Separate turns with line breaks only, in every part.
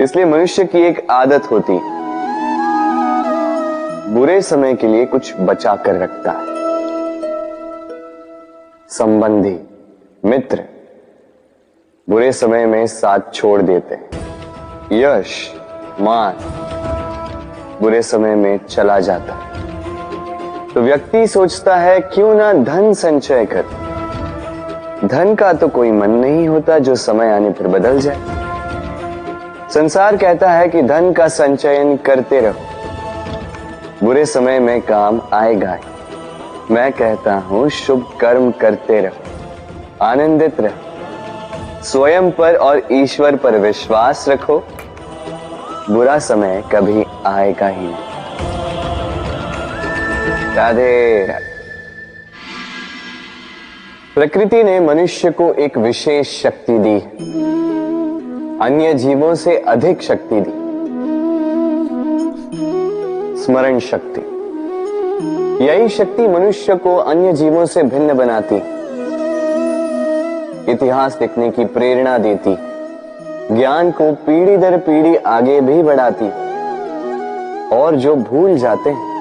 इसलिए मनुष्य की एक आदत होती, बुरे समय के लिए कुछ बचा कर रखता है। संबंधी, मित्र बुरे समय में साथ छोड़ देते हैं। यश, मान बुरे समय में चला जाता है। तो व्यक्ति सोचता है क्यों ना धन संचय कर। धन का तो कोई मन नहीं होता जो समय आने पर बदल जाए। संसार कहता है कि धन का संचयन करते रहो, बुरे समय में काम आएगा। मैं कहता हूं शुभ कर्म करते रहो, आनंदित रहो, स्वयं पर और ईश्वर पर विश्वास रखो, बुरा समय कभी आएगा ही नहीं। राधे राधे। प्रकृति ने मनुष्य को एक विशेष शक्ति दी, अन्य जीवों से अधिक शक्ति दी, स्मरण शक्ति। यही शक्ति मनुष्य को अन्य जीवों से भिन्न बनाती, इतिहास लिखने की प्रेरणा देती, ज्ञान को पीढ़ी दर पीढ़ी आगे भी बढ़ाती। और जो भूल जाते हैं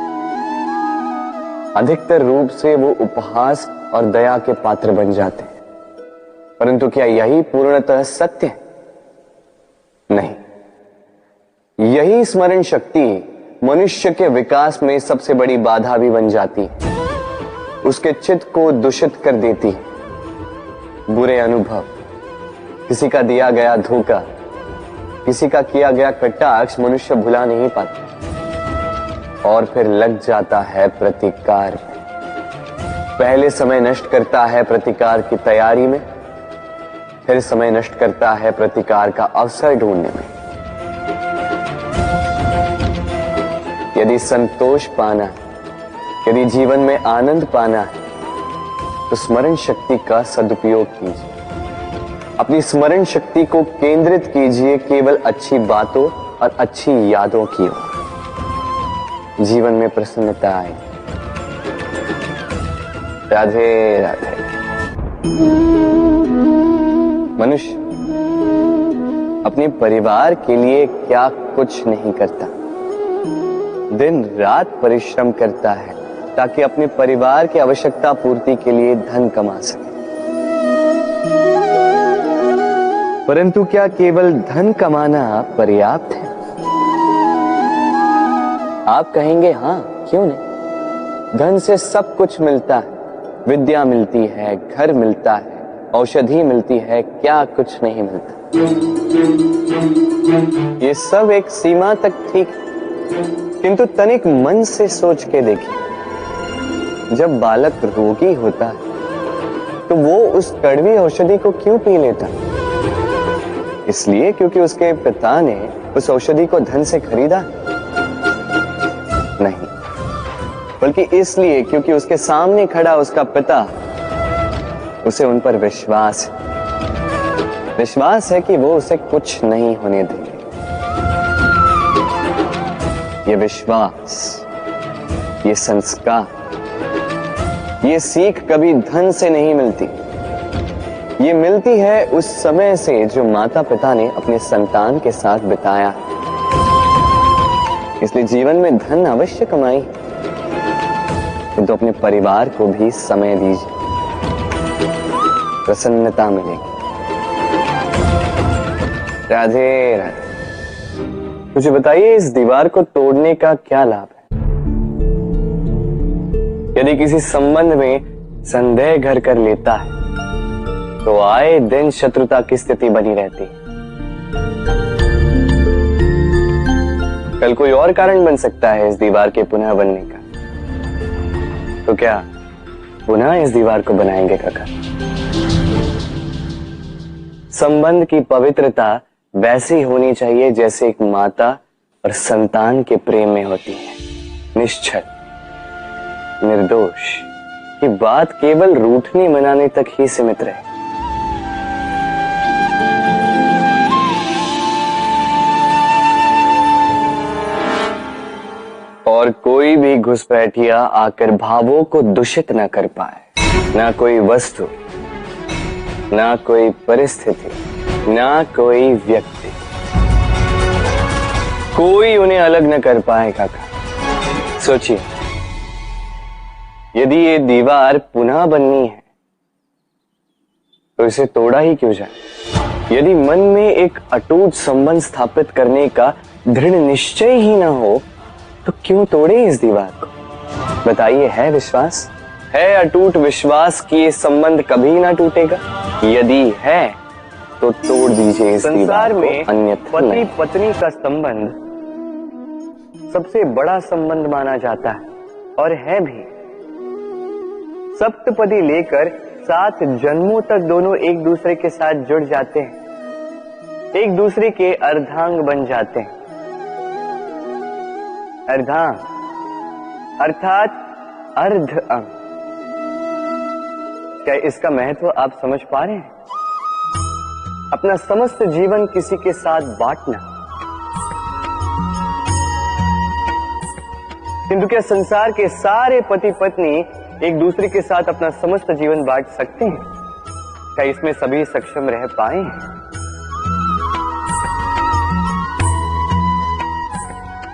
अधिकतर रूप से वो उपहास और दया के पात्र बन जाते हैं। परंतु क्या यही पूर्णतः सत्य है? नहीं। यही स्मरण शक्ति मनुष्य के विकास में सबसे बड़ी बाधा भी बन जाती, उसके चित्त को दूषित कर देती। बुरे अनुभव, किसी का दिया गया धोखा, किसी का किया गया कटाक्ष मनुष्य भुला नहीं पाता और फिर लग जाता है प्रतिकार में। पहले समय नष्ट करता है प्रतिकार की तैयारी में, फिर समय नष्ट करता है प्रतिकार का अवसर ढूंढने में। यदि संतोष पाना है, यदि जीवन में आनंद पाना है, तो स्मरण शक्ति का सदुपयोग कीजिए। अपनी स्मरण शक्ति को केंद्रित कीजिए केवल अच्छी बातों और अच्छी यादों की ओर। जीवन में प्रसन्नता आए। राधे राधे। मनुष्य अपने परिवार के लिए क्या कुछ नहीं करता, दिन रात परिश्रम करता है ताकि अपने परिवार की आवश्यकता पूर्ति के लिए धन कमा सके। परंतु क्या केवल धन कमाना पर्याप्त है? आप कहेंगे हां, क्यों नहीं। धन से सब कुछ मिलता है, विद्या मिलती है, घर मिलता है, औषधि मिलती है, क्या कुछ नहीं मिलता। ये सब एक सीमा तक ठीक, किंतु तनिक मन से सोच के देखिए, जब बालक रोगी होता है तो वो उस कड़वी औषधि को क्यों पी लेता? इसलिए क्योंकि उसके पिता ने उस औषधि को धन से खरीदा? नहीं, बल्कि इसलिए क्योंकि उसके सामने खड़ा उसका पिता, उसे उन पर विश्वास है कि वो उसे कुछ नहीं होने देंगे। ये विश्वास, ये संस्कार, ये सीख कभी धन से नहीं मिलती। ये मिलती है उस समय से जो माता पिता ने अपने संतान के साथ बिताया। इसलिए जीवन में धन अवश्य कमाई, किंतु अपने परिवार को भी समय दीजिए, प्रसन्नता मिलेगी। राधे राधे। मुझे बताइए, इस दीवार को तोड़ने का क्या लाभ है? यदि किसी संबंध में संदेह घर कर लेता है तो आए दिन शत्रुता की स्थिति बनी रहती। कल कोई और कारण बन सकता है इस दीवार के पुनः बनने का। तो क्या पुनः इस दीवार को बनाएंगे काका? संबंध की पवित्रता वैसी होनी चाहिए जैसे एक माता और संतान के प्रेम में होती है, निश्चल, निर्दोष। कि बात केवल रूठने मनाने तक ही सीमित रहे। और कोई भी घुसपैठिया आकर भावों को दूषित न कर पाए। ना कोई वस्तु, ना कोई परिस्थिति, ना कोई व्यक्ति। कोई उन्हें अलग न कर पाए काका। सोचिए, यदि ये दीवार पुनः बननी है तो इसे तोड़ा ही क्यों जाए। यदि मन में एक अटूट संबंध स्थापित करने का दृढ़ निश्चय ही ना हो तो क्यों तोड़े इस दीवार को। बताइए, है विश्वास, है अटूट विश्वास कि ये संबंध कभी ना टूटेगा। यदि है तो तोड़ दीजिए इस दीवार में, अन्यथा पति पत्नी का संबंध सबसे बड़ा संबंध माना जाता है और है भी। सप्तपदी लेकर 7 जन्मों तक दोनों एक दूसरे के साथ जुड़ जाते हैं, एक दूसरे के अर्धांग बन जाते हैं। अर्धांग अर्थात अर्ध अंग। क्या इसका महत्व आप समझ पा रहे हैं? अपना समस्त जीवन किसी के साथ बांटना। किंतु क्या संसार के सारे पति पत्नी एक दूसरे के साथ अपना समस्त जीवन बांट सकते हैं? क्या इसमें सभी सक्षम रह पाए हैं?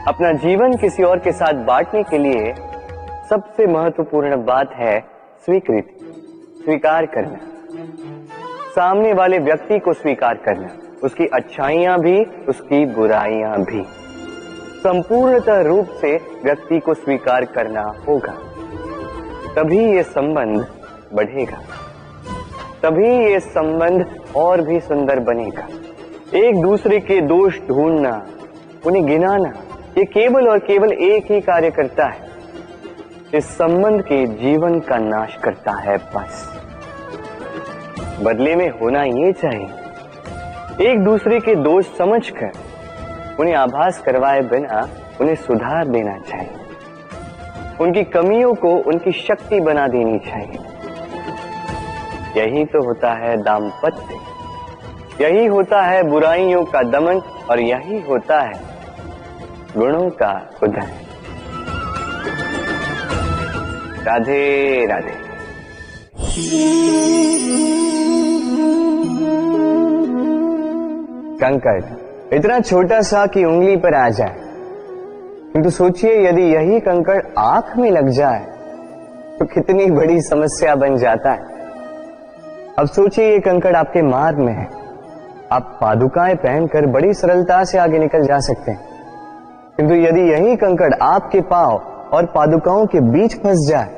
अपना जीवन किसी और के साथ बांटने के लिए सबसे महत्वपूर्ण बात है स्वीकृति, स्वीकार करना। सामने वाले व्यक्ति को स्वीकार करना, उसकी अच्छाइयां भी, उसकी बुराइयां भी। संपूर्णतः रूप से व्यक्ति को स्वीकार करना होगा, तभी ये संबंध बढ़ेगा, तभी ये संबंध और भी सुंदर बनेगा। एक दूसरे के दोष ढूंढना, उन्हें गिनाना, ये केवल और केवल एक ही कार्य करता है, इस संबंध के जीवन का नाश करता है। बस बदले में होना ये चाहिए, एक दूसरे के दोष समझकर उन्हें आभास करवाए बिना उन्हें सुधार देना चाहिए, उनकी कमियों को उनकी शक्ति बना देनी चाहिए। यही तो होता है दाम्पत्य, यही होता है बुराइयों का दमन और यही होता है गुणों का उदय। राधे राधे। कंकड़ इतना छोटा सा कि उंगली पर आ जाए, किंतु सोचिए यदि यही कंकड़ आंख में लग जाए तो कितनी बड़ी समस्या बन जाता है। अब सोचिए ये कंकड़ आपके मार्ग में है, आप पादुकाएं पहनकर बड़ी सरलता से आगे निकल जा सकते हैं, किंतु यदि यही कंकड़ आपके पांव और पादुकाओं के बीच फंस जाए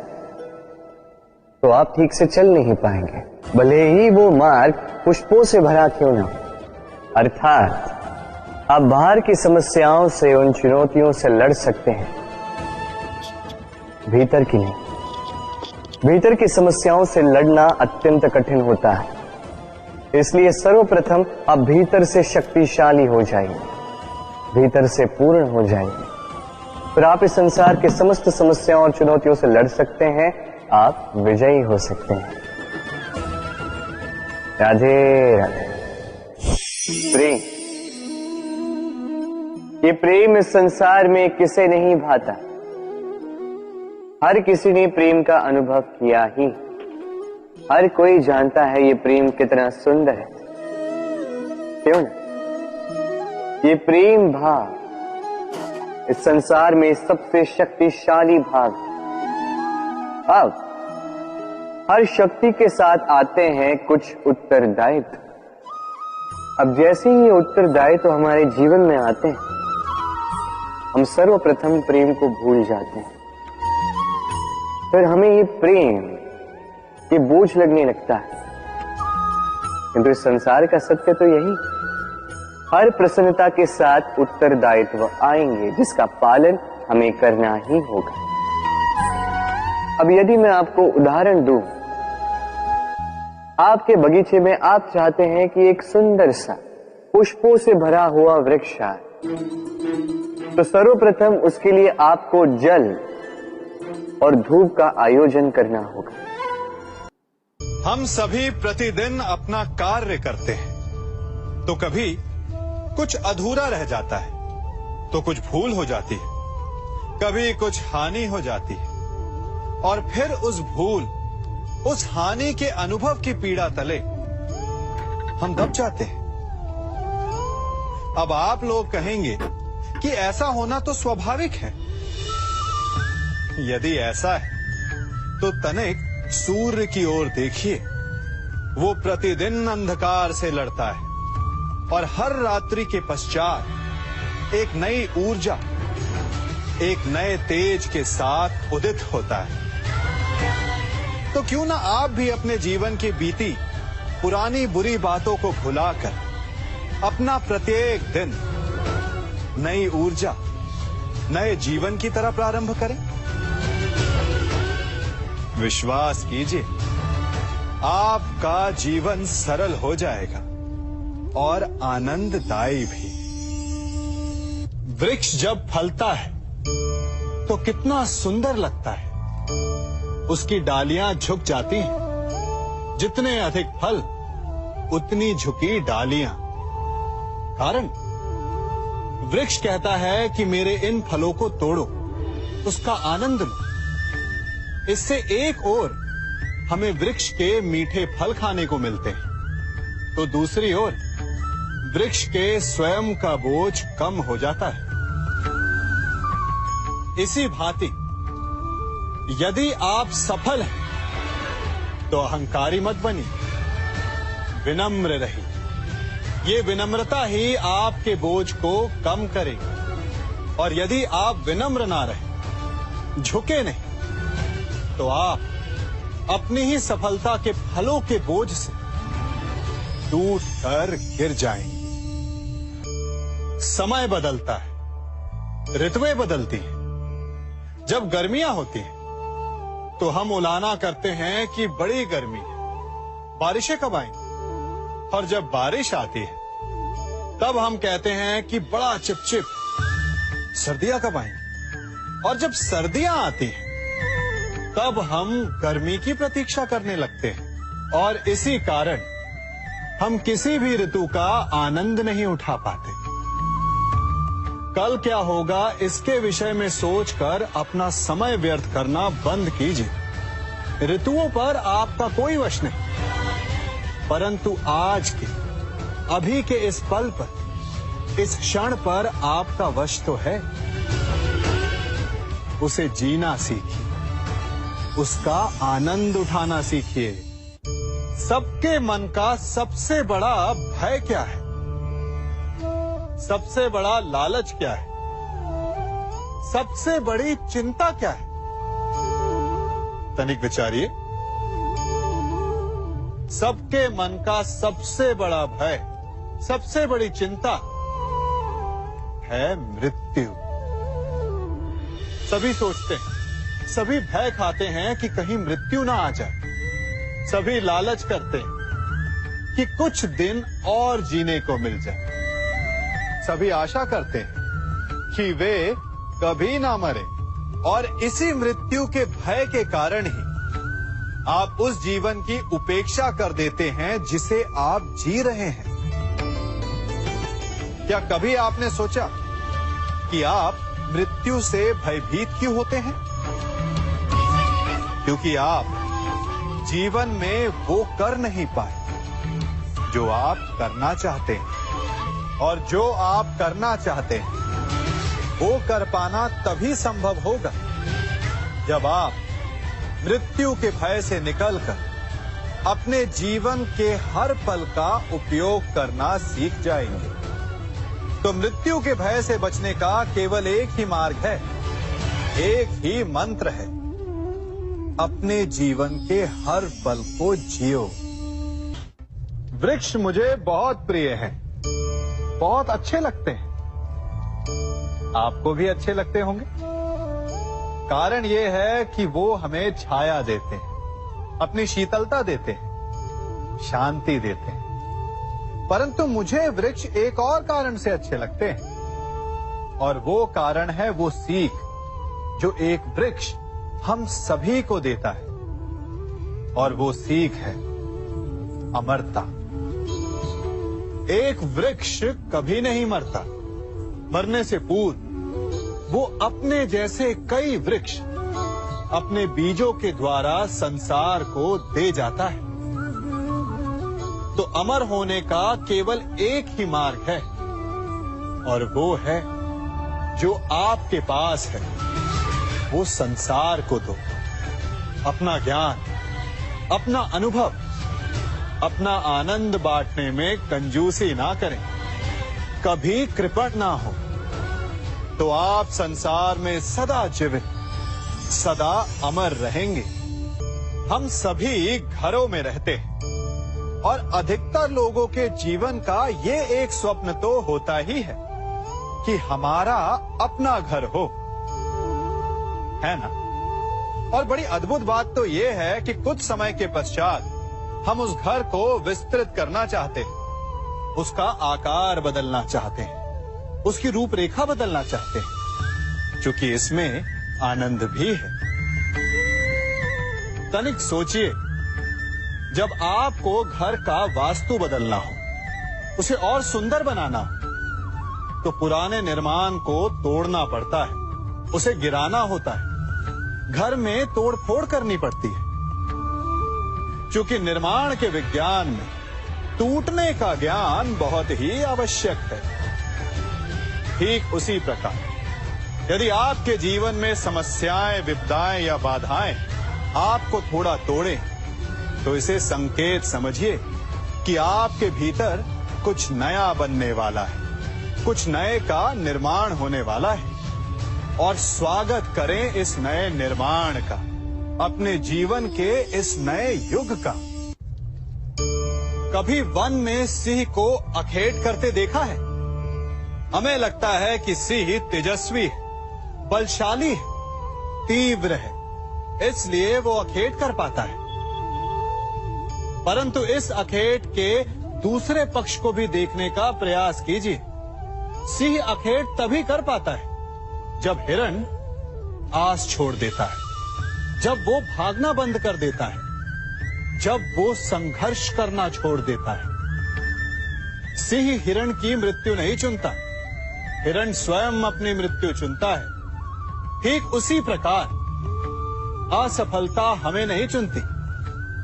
तो आप ठीक से चल नहीं पाएंगे, भले ही वो मार्ग पुष्पों से भरा क्यों ना। अर्थात आप बाहर की समस्याओं से, उन चुनौतियों से लड़ सकते हैं, भीतर की नहीं। भीतर की समस्याओं से लड़ना अत्यंत कठिन होता है। इसलिए सर्वप्रथम आप भीतर से शक्तिशाली हो जाइए, भीतर से पूर्ण हो जाइए, फिर आप इस संसार के समस्त समस्याओं और चुनौतियों से लड़ सकते हैं, आप विजयी हो सकते हैं। राधे राधे। प्रेम, ये प्रेम इस संसार में किसे नहीं भाता, हर किसी ने प्रेम का अनुभव किया ही। हर कोई जानता है ये प्रेम कितना सुंदर है, क्यों ना। ये प्रेम भाव इस संसार में सबसे शक्तिशाली भाव। अब हर शक्ति के साथ आते हैं कुछ उत्तरदायित्व। अब जैसे ही ये उत्तरदायित्व हमारे जीवन में आते हैं, हम सर्वप्रथम प्रेम को भूल जाते हैं, फिर हमें ये प्रेम, ये बोझ लगने लगता है। किंतु इस संसार का सत्य तो यही, हर प्रसन्नता के साथ उत्तरदायित्व आएंगे जिसका पालन हमें करना ही होगा। अब यदि मैं आपको उदाहरण दूं, आपके बगीचे में आप चाहते हैं कि एक सुंदर सा पुष्पों से भरा हुआ वृक्ष आए, तो सर्वप्रथम उसके लिए आपको जल और धूप का आयोजन करना होगा।
हम सभी प्रतिदिन अपना कार्य करते हैं, तो कभी कुछ अधूरा रह जाता है, तो कुछ भूल हो जाती है, कभी कुछ हानि हो जाती है, और फिर उस भूल, उस हानि के अनुभव की पीड़ा तले हम दब जाते हैं। अब आप लोग कहेंगे कि ऐसा होना तो स्वाभाविक है। यदि ऐसा है तो तनिक सूर्य की ओर देखिए। वो प्रतिदिन अंधकार से लड़ता है और हर रात्रि के पश्चात एक नई ऊर्जा, एक नए तेज के साथ उदित होता है। तो क्यों ना आप भी अपने जीवन की बीती पुरानी बुरी बातों को भुलाकर अपना प्रत्येक दिन नई ऊर्जा, नए जीवन की तरह प्रारंभ करें। विश्वास कीजिए, आपका जीवन सरल हो जाएगा और आनंददायी भी। वृक्ष जब फलता है तो कितना सुंदर लगता है। उसकी डालियां झुक जाती हैं। जितने अधिक फल उतनी झुकी डालियां। कारण वृक्ष कहता है कि मेरे इन फलों को तोड़ो, उसका आनंद लो। इससे एक ओर हमें वृक्ष के मीठे फल खाने को मिलते हैं, तो दूसरी ओर वृक्ष के स्वयं का बोझ कम हो जाता है। इसी भांति यदि आप सफल हैं तो अहंकारी मत बनिए, विनम्र रहिए। ये विनम्रता ही आपके बोझ को कम करेगी। और यदि आप विनम्र ना रहे, झुके नहीं, तो आप अपनी ही सफलता के फलों के बोझ से टूट कर गिर जाएंगे। समय बदलता है, ऋतुएं बदलती हैं। जब गर्मियां होती हैं तो हम उलाना करते हैं कि बड़ी गर्मी है, बारिशें कब आएंगी। और जब बारिश आती है तब हम कहते हैं कि बड़ा चिपचिप, सर्दियां कब आएंगी। और जब सर्दियां आती हैं तब हम गर्मी की प्रतीक्षा करने लगते हैं। और इसी कारण हम किसी भी ऋतु का आनंद नहीं उठा पाते। कल क्या होगा इसके विषय में सोचकर अपना समय व्यर्थ करना बंद कीजिए। ऋतुओं पर आपका कोई वश नहीं, परंतु आज के, अभी के इस पल पर, इस क्षण पर आपका वश तो है। उसे जीना सीखिए, उसका आनंद उठाना सीखिए। सबके मन का सबसे बड़ा भय क्या है? सबसे बड़ा लालच क्या है? सबसे बड़ी चिंता क्या है? तनिक विचारिए। सबके मन का सबसे बड़ा भय, सबसे बड़ी चिंता है मृत्यु। सभी सोचते हैं, सभी भय खाते हैं कि कहीं मृत्यु ना आ जाए। सभी लालच करते हैं कि कुछ दिन और जीने को मिल जाए। सभी आशा करते हैं कि वे कभी ना मरे। और इसी मृत्यु के भय के कारण ही आप उस जीवन की उपेक्षा कर देते हैं जिसे आप जी रहे हैं। क्या कभी आपने सोचा कि आप मृत्यु से भयभीत क्यों होते हैं? क्योंकि आप जीवन में वो कर नहीं पाए जो आप करना चाहते हैं। और जो आप करना चाहते हैं वो कर पाना तभी संभव होगा जब आप मृत्यु के भय से निकलकर अपने जीवन के हर पल का उपयोग करना सीख जाएंगे। तो मृत्यु के भय से बचने का केवल एक ही मार्ग है, एक ही मंत्र है। अपने जीवन के हर पल को जियो। वृक्ष मुझे बहुत प्रिय हैं, बहुत अच्छे लगते हैं। आपको भी अच्छे लगते होंगे। कारण यह है कि वो हमें छाया देते हैं, अपनी शीतलता देते हैं, शांति देते हैं। परंतु मुझे वृक्ष एक और कारण से अच्छे लगते हैं, और वो कारण है वो सीख जो एक वृक्ष हम सभी को देता है। और वो सीख है अमरता। एक वृक्ष कभी नहीं मरता। मरने से पूर्व वो अपने जैसे कई वृक्ष अपने बीजों के द्वारा संसार को दे जाता है। तो अमर होने का केवल एक ही मार्ग है, और वो है जो आपके पास है वो संसार को दो। अपना ज्ञान, अपना अनुभव, अपना आनंद बांटने में कंजूसी ना करें, कभी कृपण ना हो, तो आप संसार में सदा जीवित, सदा अमर रहेंगे। हम सभी घरों में रहते हैं और अधिकतर लोगों के जीवन का ये एक स्वप्न तो होता ही है कि हमारा अपना घर हो, है ना? और बड़ी अद्भुत बात तो ये है कि कुछ समय के पश्चात हम उस घर को विस्तृत करना चाहते हैं, उसका आकार बदलना चाहते हैं, उसकी रूपरेखा बदलना चाहते हैं, क्योंकि इसमें आनंद भी है। तनिक सोचिए, जब आपको घर का वास्तु बदलना हो, उसे और सुंदर बनाना हो, तो पुराने निर्माण को तोड़ना पड़ता है, उसे गिराना होता है, घर में तोड़फोड़ करनी पड़ती है। क्योंकि निर्माण के विज्ञान में टूटने का ज्ञान बहुत ही आवश्यक है। ठीक उसी प्रकार यदि आपके जीवन में समस्याएं, विपदाएं या बाधाएं आपको थोड़ा तोड़ें, तो इसे संकेत समझिए कि आपके भीतर कुछ नया बनने वाला है, कुछ नए का निर्माण होने वाला है। और स्वागत करें इस नए निर्माण का, अपने जीवन के इस नए युग का। कभी वन में सिंह को अखेट करते देखा है? हमें लगता है कि सिंह तेजस्वी है, बलशाली है, तीव्र है, इसलिए वो अखेट कर पाता है। परंतु इस अखेट के दूसरे पक्ष को भी देखने का प्रयास कीजिए। सिंह अखेट तभी कर पाता है जब हिरण आस छोड़ देता है, जब वो भागना बंद कर देता है, जब वो संघर्ष करना छोड़ देता है। सिंह हिरण की मृत्यु नहीं चुनता, हिरण स्वयं अपनी मृत्यु चुनता है। ठीक उसी प्रकार असफलता हमें नहीं चुनती,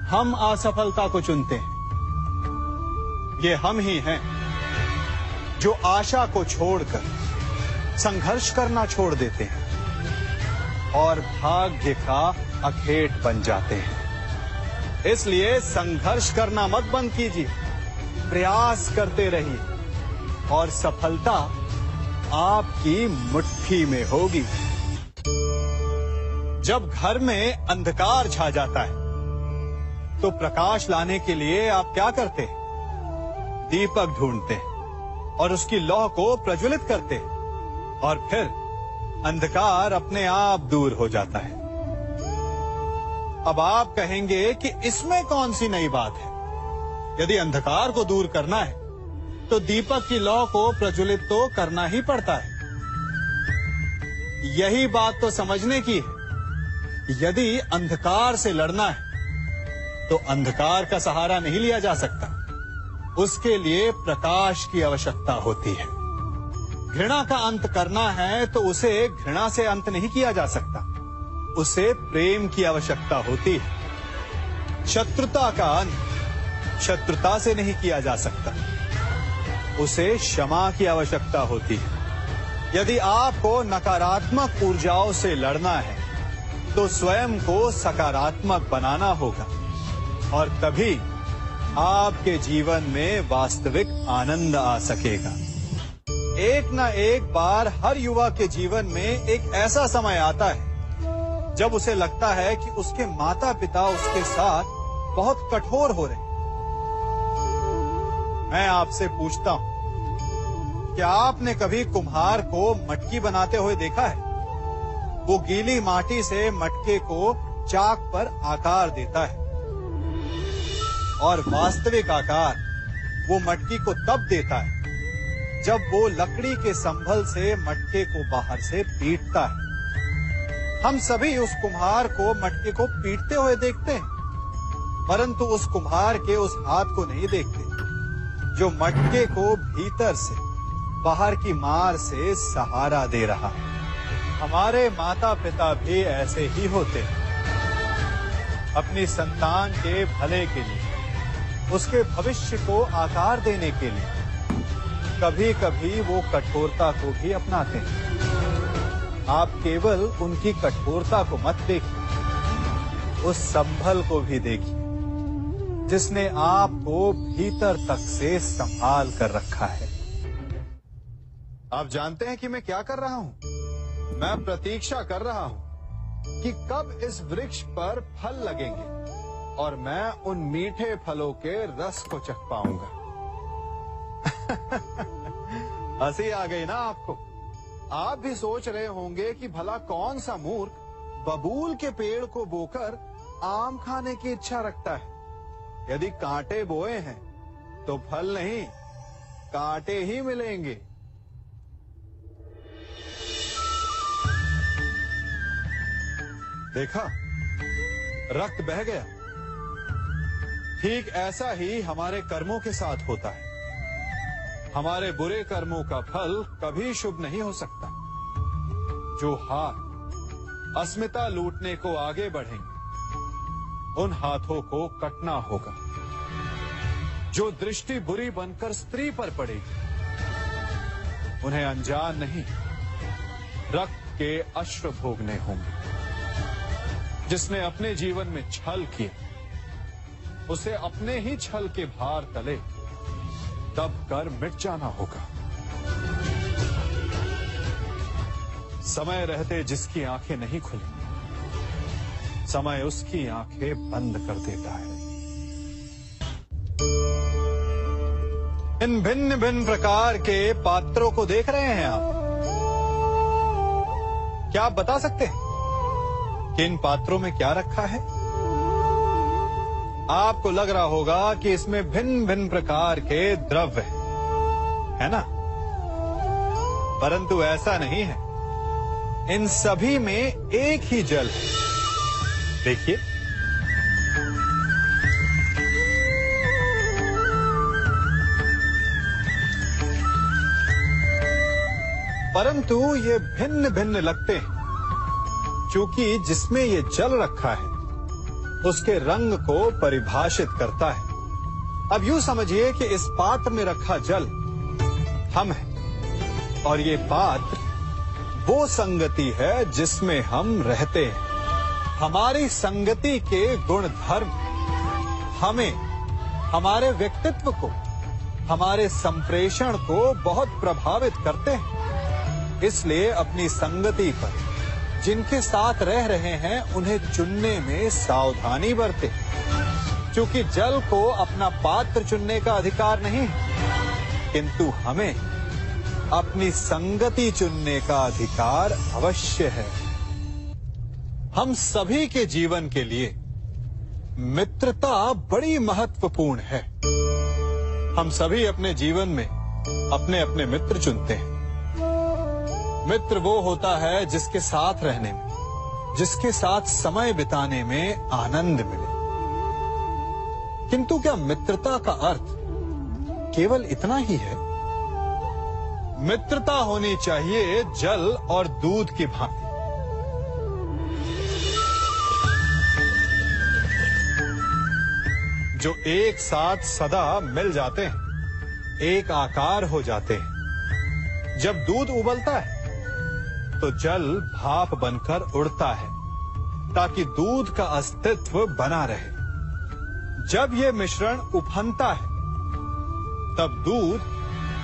हम असफलता को चुनते हैं। ये हम ही हैं जो आशा को छोड़कर संघर्ष करना छोड़ देते हैं और भाग्य का अखेट बन जाते हैं। इसलिए संघर्ष करना मत बंद कीजिए, प्रयास करते रहिए और सफलता आपकी मुट्ठी में होगी। जब घर में अंधकार छा जाता है तो प्रकाश लाने के लिए आप क्या करते हैं? दीपक ढूंढते हैं और उसकी लौ को प्रज्वलित करते हैं और फिर अंधकार अपने आप दूर हो जाता है। अब आप कहेंगे कि इसमें कौन सी नई बात है? यदि अंधकार को दूर करना है तो दीपक की लौ को प्रज्वलित तो करना ही पड़ता है। यही बात तो समझने की है। यदि अंधकार से लड़ना है तो अंधकार का सहारा नहीं लिया जा सकता, उसके लिए प्रकाश की आवश्यकता होती है। घृणा का अंत करना है तो उसे घृणा से अंत नहीं किया जा सकता, उसे प्रेम की आवश्यकता होती है। शत्रुता का अंत शत्रुता से नहीं किया जा सकता, उसे क्षमा की आवश्यकता होती है। यदि आपको नकारात्मक ऊर्जाओं से लड़ना है तो स्वयं को सकारात्मक बनाना होगा और तभी आपके जीवन में वास्तविक आनंद आ सकेगा। एक न एक बार हर युवा के जीवन में एक ऐसा समय आता है जब उसे लगता है कि उसके माता पिता उसके साथ बहुत कठोर हो रहे हैं। मैं आपसे पूछता हूं, क्या आपने कभी कुम्हार को मटकी बनाते हुए देखा है? वो गीली माटी से मटके को चाक पर आकार देता है और वास्तविक आकार वो मटकी को तब देता है जब वो लकड़ी के संभल से मटके को बाहर से पीटता है। हम सभी उस कुम्हार को मटके को पीटते हुए देखते हैं, परंतु उस कुम्हार के उस हाथ को नहीं देखते जो मटके को भीतर से बाहर की मार से सहारा दे रहा है। हमारे माता पिता भी ऐसे ही होते हैं। अपनी संतान के भले के लिए, उसके भविष्य को आकार देने के लिए कभी कभी वो कठोरता को भी अपनाते हैं। आप केवल उनकी कठोरता को मत देखिए, उस संभल को भी देखिए जिसने आपको भीतर तक से संभाल कर रखा है। आप जानते हैं कि मैं क्या कर रहा हूं? मैं प्रतीक्षा कर रहा हूं कि कब इस वृक्ष पर फल लगेंगे और मैं उन मीठे फलों के रस को चख पाऊंगा। हंसी आ गई ना आपको? आप भी सोच रहे होंगे कि भला कौन सा मूर्ख बबूल के पेड़ को बोकर आम खाने की इच्छा रखता है। यदि कांटे बोए हैं तो फल नहीं, कांटे ही मिलेंगे। देखा, रक्त बह गया। ठीक ऐसा ही हमारे कर्मों के साथ होता है। हमारे बुरे कर्मों का फल कभी शुभ नहीं हो सकता। जो हाथ अस्मिता लूटने को आगे बढ़ेंगे, उन हाथों को कटना होगा। जो दृष्टि बुरी बनकर स्त्री पर पड़ेगी, उन्हें अनजान नहीं रक्त के अश्रु भोगने होंगे। जिसने अपने जीवन में छल किया, उसे अपने ही छल के भार तले दब कर मिट जाना होगा। समय रहते जिसकी आंखें नहीं खुली, समय उसकी आंखें बंद कर देता है। इन भिन्न भिन्न प्रकार के पात्रों को देख रहे हैं आप? क्या आप बता सकते हैं कि इन पात्रों में क्या रखा है? आपको लग रहा होगा कि इसमें भिन्न भिन्न प्रकार के द्रव्य है ना? परंतु ऐसा नहीं है। इन सभी में एक ही जल है। देखिए, परंतु ये भिन्न भिन्न लगते हैं क्योंकि जिसमें ये जल रखा है उसके रंग को परिभाषित करता है। अब यूं समझिए कि इस पात्र में रखा जल हम हैं और ये पात्र वो संगति है जिसमें हम रहते हैं। हमारी संगति के गुण धर्म हमें, हमारे व्यक्तित्व को, हमारे संप्रेषण को बहुत प्रभावित करते हैं। इसलिए अपनी संगति पर जिनके साथ रह रहे हैं उन्हें चुनने में सावधानी बरतें, क्योंकि जल को अपना पात्र चुनने का अधिकार नहीं है, किंतु हमें अपनी संगति चुनने का अधिकार अवश्य है। हम सभी के जीवन के लिए मित्रता बड़ी महत्वपूर्ण है। हम सभी अपने जीवन में अपने अपने मित्र चुनते हैं। मित्र वो होता है जिसके साथ रहने में, जिसके साथ समय बिताने में आनंद मिले। किंतु क्या मित्रता का अर्थ केवल इतना ही है? मित्रता होनी चाहिए जल और दूध की भांति। जो एक साथ सदा मिल जाते हैं, एक आकार हो जाते हैं। जब दूध उबलता है तो जल भाप बनकर उड़ता है ताकि दूध का अस्तित्व बना रहे। जब यह मिश्रण उफनता है तब दूध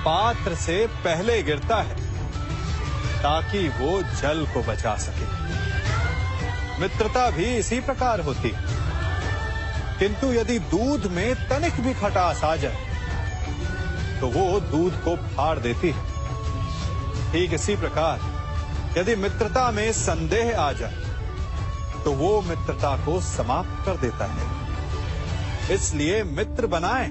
पात्र से पहले गिरता है ताकि वो जल को बचा सके। मित्रता भी इसी प्रकार होती है, किंतु यदि दूध में तनिक भी खटास आ जाए तो वो दूध को फाड़ देती है। ठीक इसी प्रकार यदि मित्रता में संदेह आ जाए तो वो मित्रता को समाप्त कर देता है। इसलिए मित्र बनाएं,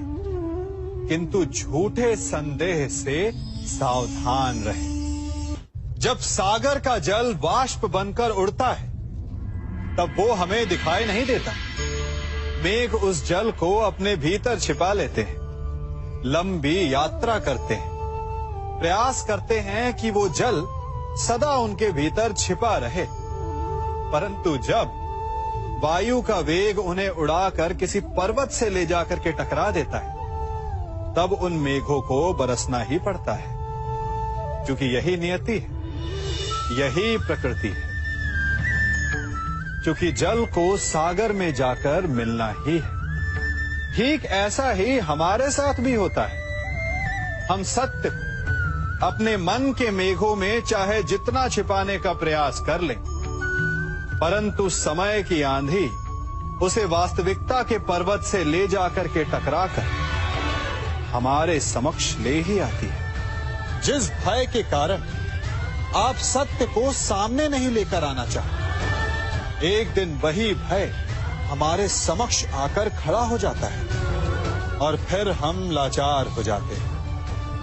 किंतु झूठे संदेह से सावधान रहें। जब सागर का जल वाष्प बनकर उड़ता है तब वो हमें दिखाई नहीं देता। मेघ उस जल को अपने भीतर छिपा लेते हैं, लंबी यात्रा करते हैं, प्रयास करते हैं कि वो जल सदा उनके भीतर छिपा रहे। परंतु जब वायु का वेग उन्हें उड़ाकर किसी पर्वत से ले जाकर के टकरा देता है तब उन मेघों को बरसना ही पड़ता है, क्योंकि यही नियति है, यही प्रकृति है। क्योंकि जल को सागर में जाकर मिलना ही है, ठीक ऐसा ही हमारे साथ भी होता है। हम सत्य को अपने मन के मेघों में चाहे जितना छिपाने का प्रयास कर लें, परंतु समय की आंधी उसे वास्तविकता के पर्वत से ले जाकर के टकराकर हमारे समक्ष ले ही आती है। जिस भय के कारण आप सत्य को सामने नहीं लेकर आना चाहते, एक दिन वही भय हमारे समक्ष आकर खड़ा हो जाता है और फिर हम लाचार हो जाते हैं,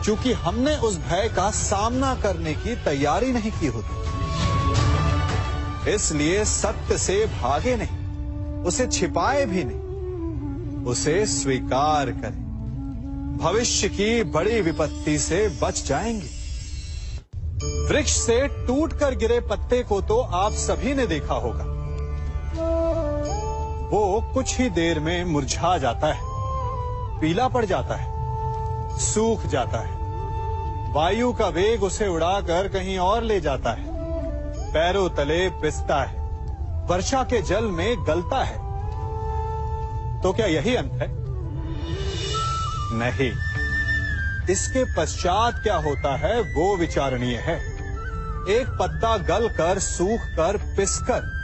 क्योंकि हमने उस भय का सामना करने की तैयारी नहीं की होती। इसलिए सत्य से भागे नहीं, उसे छिपाए भी नहीं, उसे स्वीकार करें। भविष्य की बड़ी विपत्ति से बच जाएंगे। वृक्ष से टूटकर गिरे पत्ते को तो आप सभी ने देखा होगा। वो कुछ ही देर में मुरझा जाता है, पीला पड़ जाता है, सूख जाता है। वायु का वेग उसे उड़ाकर कहीं और ले जाता है, पैरों तले पिसता है, वर्षा के जल में गलता है। तो क्या यही अंत है? नहीं। इसके पश्चात क्या होता है वो विचारणीय है। एक पत्ता गलकर, सूखकर, पिसकर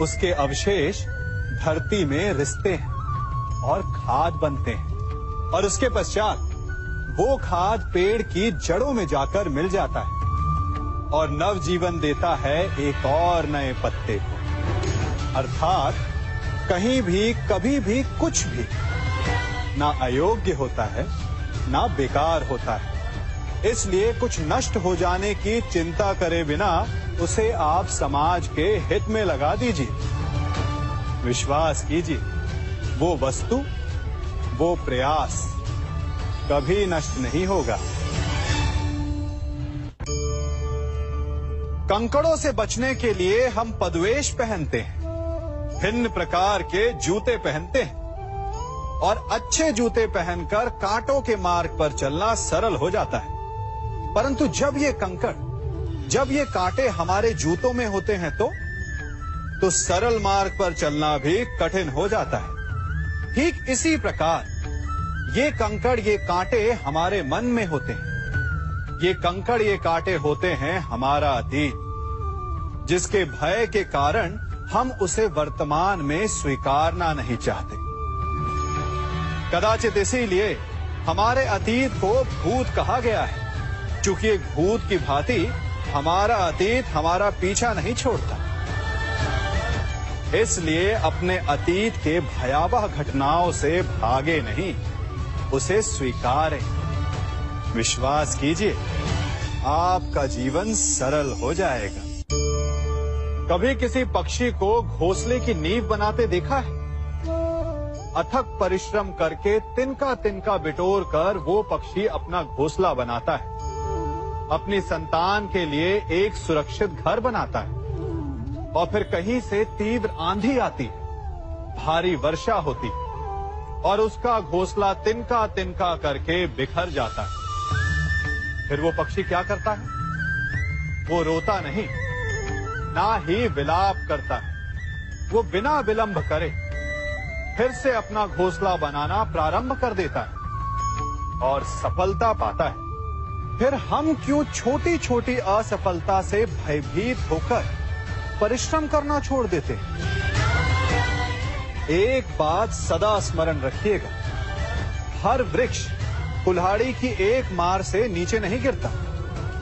उसके अवशेष धरती में रिसते हैं और खाद बनते हैं, और उसके पश्चात वो खाद पेड़ की जड़ों में जाकर मिल जाता है और नव जीवन देता है एक और नए पत्ते को। अर्थात कहीं भी, कभी भी, कुछ भी ना अयोग्य होता है, ना बेकार होता है। इसलिए कुछ नष्ट हो जाने की चिंता करे बिना उसे आप समाज के हित में लगा दीजिए। विश्वास कीजिए, वो वस्तु, वो प्रयास कभी नष्ट नहीं होगा। कंकड़ों से बचने के लिए हम पदवेश पहनते हैं, भिन्न प्रकार के जूते पहनते हैं, और अच्छे जूते पहनकर कांटों के मार्ग पर चलना सरल हो जाता है। परंतु जब ये कंकड़, जब ये कांटे हमारे जूतों में होते हैं तो सरल मार्ग पर चलना भी कठिन हो जाता है। ठीक इसी प्रकार ये कंकड़, ये कांटे हमारे मन में होते हैं। ये कंकड़, ये कांटे होते हैं हमारा अतीत, जिसके भय के कारण हम उसे वर्तमान में स्वीकारना नहीं चाहते। कदाचित इसीलिए हमारे अतीत को भूत कहा गया है, क्योंकि एक भूत की भांति हमारा अतीत हमारा पीछा नहीं छोड़ता। इसलिए अपने अतीत के भयावह घटनाओं से भागे नहीं, उसे स्वीकारें। विश्वास कीजिए, आपका जीवन सरल हो जाएगा। कभी किसी पक्षी को घोंसले की नींव बनाते देखा है? अथक परिश्रम करके तिनका तिनका बिटोर कर वो पक्षी अपना घोंसला बनाता है, अपनी संतान के लिए एक सुरक्षित घर बनाता है। और फिर कहीं से तीव्र आंधी आती है, भारी वर्षा होती है, और उसका घोंसला तिनका तिनका करके बिखर जाता है। फिर वो पक्षी क्या करता है? वो रोता नहीं, ना ही विलाप करता है। वो बिना विलंब करे फिर से अपना घोंसला बनाना प्रारंभ कर देता है और सफलता पाता है। फिर हम क्यों छोटी छोटी असफलता से भयभीत होकर परिश्रम करना छोड़ देते हैं? एक बात सदा स्मरण रखिएगा, हर वृक्ष कुल्हाड़ी की एक मार से नीचे नहीं गिरता,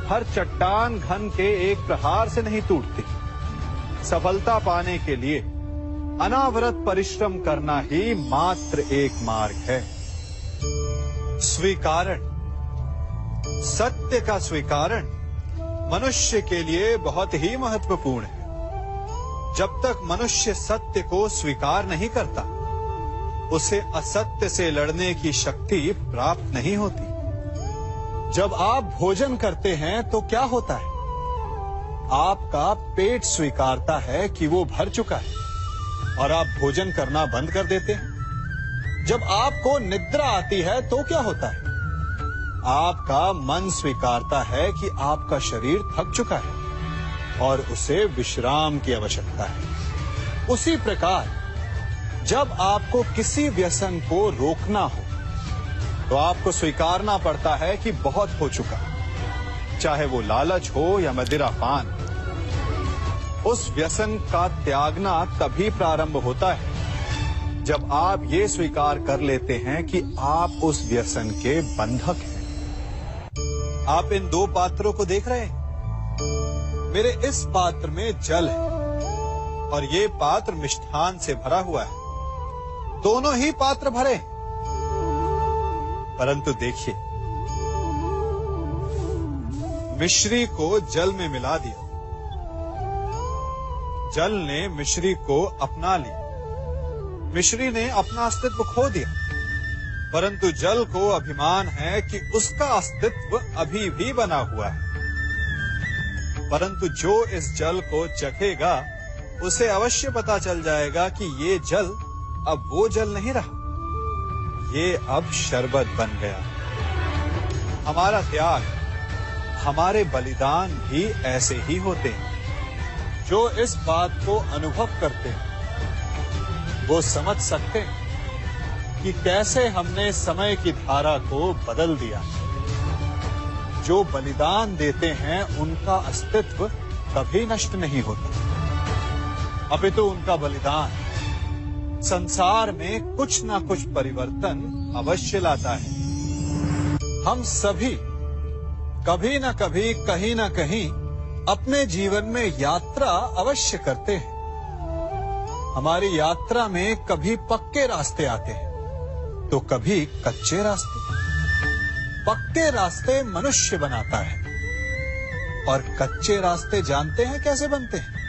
हर चट्टान घन के एक प्रहार से नहीं टूटती। सफलता पाने के लिए अनावरत परिश्रम करना ही मात्र एक मार्ग है। स्वीकारण, सत्य का स्वीकारण मनुष्य के लिए बहुत ही महत्वपूर्ण है। जब तक मनुष्य सत्य को स्वीकार नहीं करता, उसे असत्य से लड़ने की शक्ति प्राप्त नहीं होती। जब आप भोजन करते हैं तो क्या होता है? आपका पेट स्वीकारता है कि वो भर चुका है और आप भोजन करना बंद कर देते हैं। जब आपको निद्रा आती है तो क्या होता है? आपका मन स्वीकारता है कि आपका शरीर थक चुका है और उसे विश्राम की आवश्यकता है। उसी प्रकार जब आपको किसी व्यसन को रोकना हो तो आपको स्वीकारना पड़ता है कि बहुत हो चुका, चाहे वो लालच हो या मदिरापान। उस व्यसन का त्यागना तभी प्रारंभ होता है जब आप ये स्वीकार कर लेते हैं कि आप उस व्यसन के बंधक हैं। आप इन दो पात्रों को देख रहे हैं। मेरे इस पात्र में जल है और ये पात्र मिष्ठान से भरा हुआ है। दोनों ही पात्र भरे, परंतु देखिए, मिश्री को जल में मिला दिया, जल ने मिश्री को अपना लिया, मिश्री ने अपना अस्तित्व खो दिया। परंतु जल को अभिमान है कि उसका अस्तित्व अभी भी बना हुआ है। परंतु जो इस जल को चखेगा उसे अवश्य पता चल जाएगा कि ये जल अब वो जल नहीं रहा, ये अब शरबत बन गया। हमारा त्याग, हमारे बलिदान भी ऐसे ही होते हैं। जो इस बात को अनुभव करते हैं वो समझ सकते हैं कि कैसे हमने समय की धारा को बदल दिया। जो बलिदान देते हैं उनका अस्तित्व कभी नष्ट नहीं होता, अपितु उनका बलिदान संसार में कुछ ना कुछ परिवर्तन अवश्य लाता है। हम सभी कभी ना कभी, कहीं ना कहीं अपने जीवन में यात्रा अवश्य करते हैं। हमारी यात्रा में कभी पक्के रास्ते आते हैं तो कभी कच्चे रास्ते। पक्के रास्ते मनुष्य बनाता है और कच्चे रास्ते जानते हैं कैसे बनते हैं?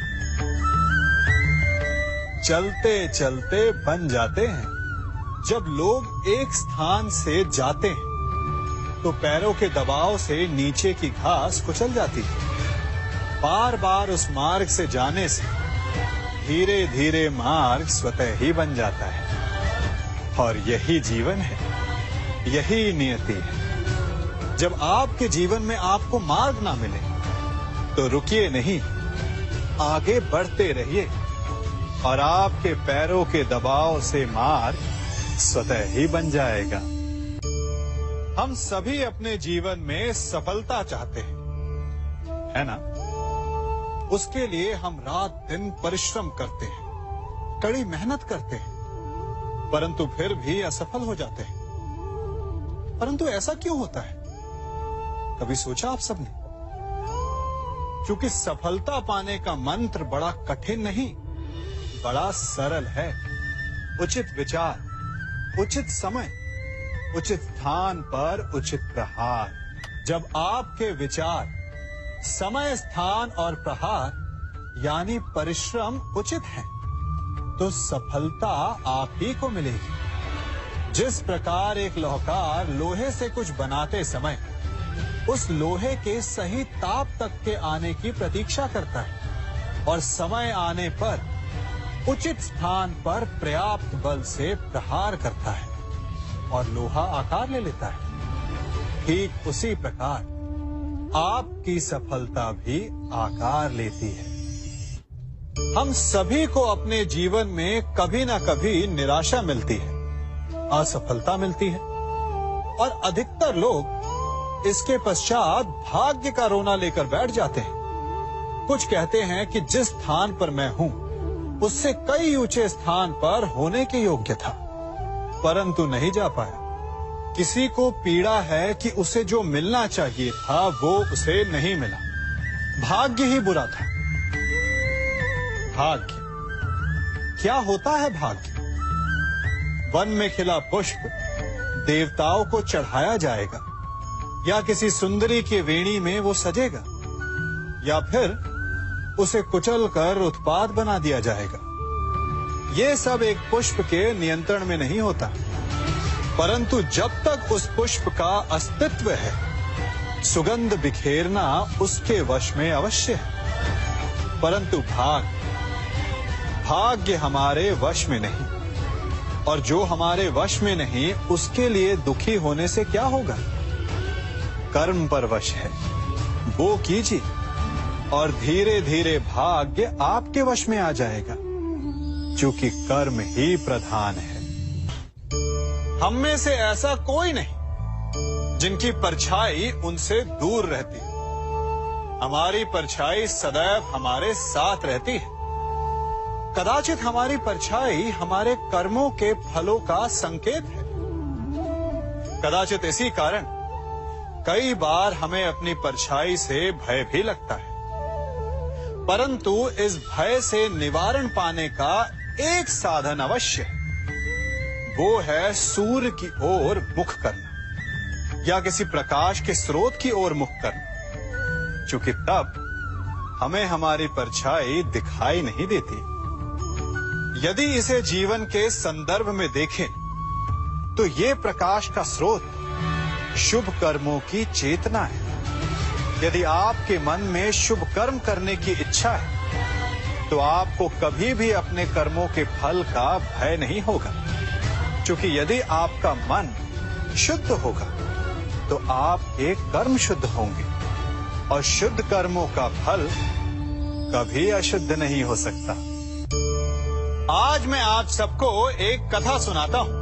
चलते चलते बन जाते हैं। जब लोग एक स्थान से जाते हैं तो पैरों के दबाव से नीचे की घास कुचल जाती है। बार बार उस मार्ग से जाने से धीरे धीरे मार्ग स्वतः ही बन जाता है। और यही जीवन है, यही नियति है। जब आपके जीवन में आपको मार्ग ना मिले तो रुकिए नहीं, आगे बढ़ते रहिए और आपके पैरों के दबाव से मार्ग स्वतः ही बन जाएगा। हम सभी अपने जीवन में सफलता चाहते हैं, है ना? उसके लिए हम रात दिन परिश्रम करते हैं, कड़ी मेहनत करते हैं, परंतु फिर भी असफल हो जाते हैं। परंतु ऐसा क्यों होता है? कभी सोचा आप सबने? क्योंकि सफलता पाने का मंत्र बड़ा कठिन नहीं, बड़ा सरल है। उचित विचार, उचित समय, उचित स्थान पर उचित प्रहार। जब आपके विचार, समय, स्थान और प्रहार यानी परिश्रम उचित है तो सफलता आप ही को मिलेगी। जिस प्रकार एक लोहार लोहे से कुछ बनाते समय उस लोहे के सही ताप तक के आने की प्रतीक्षा करता है और समय आने पर उचित स्थान पर पर्याप्त बल से प्रहार करता है और लोहा आकार ले लेता है, ठीक उसी प्रकार आपकी सफलता भी आकार लेती है। हम सभी को अपने जीवन में कभी ना कभी निराशा मिलती है, असफलता मिलती है और अधिकतर लोग इसके पश्चात भाग्य का रोना लेकर बैठ जाते हैं। कुछ कहते हैं कि जिस स्थान पर मैं हूं उससे कई ऊंचे स्थान पर होने के योग्य था, परंतु नहीं जा पाया। किसी को पीड़ा है कि उसे जो मिलना चाहिए था वो उसे नहीं मिला, भाग्य ही बुरा था। भाग्य क्या होता है? भाग्य वन में खिला पुष्प देवताओं को चढ़ाया जाएगा या किसी सुंदरी की वेणी में वो सजेगा या फिर उसे कुचल कर उत्पाद बना दिया जाएगा। ये सब एक पुष्प के नियंत्रण में नहीं होता, परंतु जब तक उस पुष्प का अस्तित्व है सुगंध बिखेरना उसके वश में अवश्य है। परंतु भाग्य हमारे वश में नहीं, और जो हमारे वश में नहीं उसके लिए दुखी होने से क्या होगा? कर्म पर वश है, वो कीजिए और धीरे धीरे भाग्य आपके वश में आ जाएगा, क्योंकि कर्म ही प्रधान है। हम में से ऐसा कोई नहीं जिनकी परछाई उनसे दूर रहती है। हमारी परछाई सदैव हमारे साथ रहती है। कदाचित हमारी परछाई हमारे कर्मों के फलों का संकेत है। कदाचित इसी कारण कई बार हमें अपनी परछाई से भय भी लगता है, परंतु इस भय से निवारण पाने का एक साधन अवश्य है। वो है सूर्य की ओर मुख करना या किसी प्रकाश के स्रोत की ओर मुख करना, क्योंकि तब हमें हमारी परछाई दिखाई नहीं देती। यदि इसे जीवन के संदर्भ में देखें तो ये प्रकाश का स्रोत शुभ कर्मों की चेतना है। यदि आपके मन में शुभ कर्म करने की इच्छा है तो आपको कभी भी अपने कर्मों के फल का भय नहीं होगा, क्योंकि यदि आपका मन शुद्ध होगा तो आपके कर्म शुद्ध होंगे और शुद्ध कर्मों का फल कभी अशुद्ध नहीं हो सकता। आज मैं आप सबको एक कथा सुनाता हूं।